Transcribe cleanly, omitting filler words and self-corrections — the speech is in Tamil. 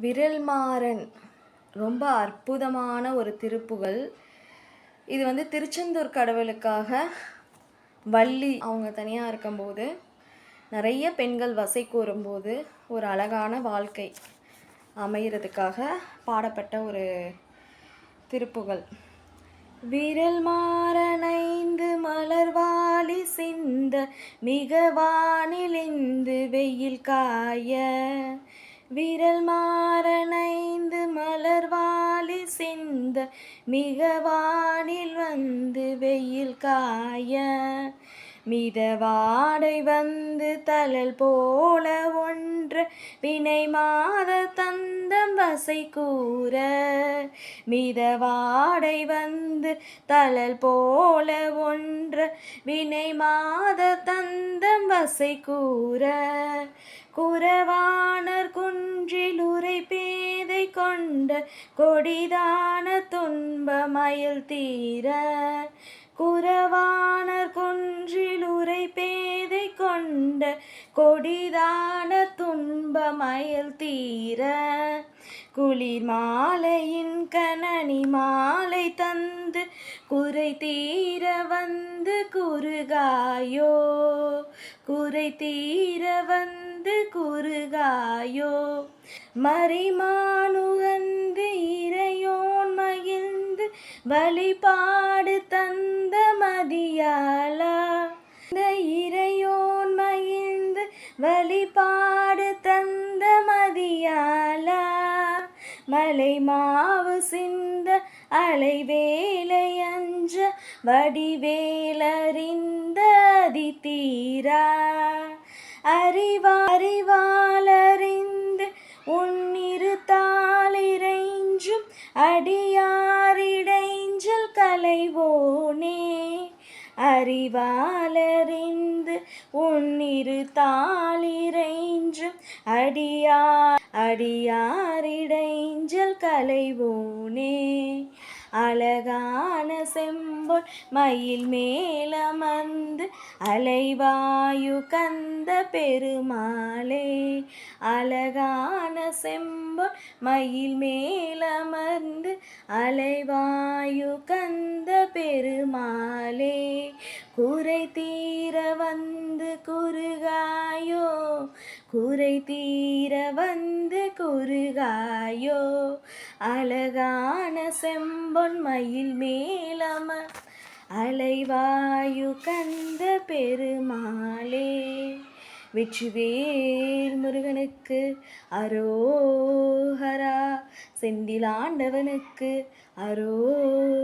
விரல்மாறன் ரொம்ப அற்புதமான ஒரு திருப்புகழ். இது திருச்செந்தூர் கடவுளுக்காக வள்ளி அவங்க தனியாக இருக்கும்போது நிறைய பெண்கள் வசை கூறும்போது ஒரு அழகான வாழ்க்கை அமைகிறதுக்காக பாடப்பட்ட ஒரு திருப்புகழ். விரல் மாறனைந்து மலர்வாளி சிந்த மிக வானிலிந்து வெயில் காய. விரல் மாறனைந்து மலர்வாளி சிந்த மிக வானில் வந்து வெயில் காய. மிதவாடை வந்து தழல் போல ஒன்ற வினை மாத தந்தம் வசை கூற. மிதவாடை வந்து தழல் போல ஒன்ற வினை மாத தந்தம் வசை கூற. குறவாணர் குன்றில் உரை பேதை கொண்ட கொடிதான துன்ப மயில் தீர. குறவாணர் குன்றில் உரை பேதை கொண்ட கொடிதான துன்ப மயில் தீர. குளிர் மாலையின் கனனி மாலை தந்து குறை தீர வந்து குறுகாயோ. குறை தீர வந்து குறுகாயோ. மறிமானுகந்து இறையோன் மகிழ்ந்து வழிபாடு தந்த மதியாளா. இந்த இறையோன் மகிழ்ந்து வழிபாடு தந்த மதியாளா. மலை மாவு சிந்த அலைவேலை அஞ்ச வடிவேலறிந்த அதிதீரா. அறிவாளறிந்து உன்னிரு தாளிரைஞ்சும் அடியாரிடைஞ்சல் களைவோனே. அறிவாளறிந்து உன்னிரு தாளிரைஞ்சும் அடியாரிடைஞ்சல் களைவோனே. அழகான செம்பொன் மயில் மேலமர்ந்து அலைவாயு கந்த பெருமாளே. அழகான செம்பொன் மயில் மேலமர்ந்து அலைவாயு கந்த பெருமாளே. குறை தீர வந்து குறுகாயோ. குறை தீர வந்து குறுகாயோ. அழகான செம்பொன் மயில் மேலமர் அலைவாயு கந்த பெருமாளே. வெற்றிவேல் முருகனுக்கு அரோஹரா. செந்திலாண்டவனுக்கு அரோஹரா.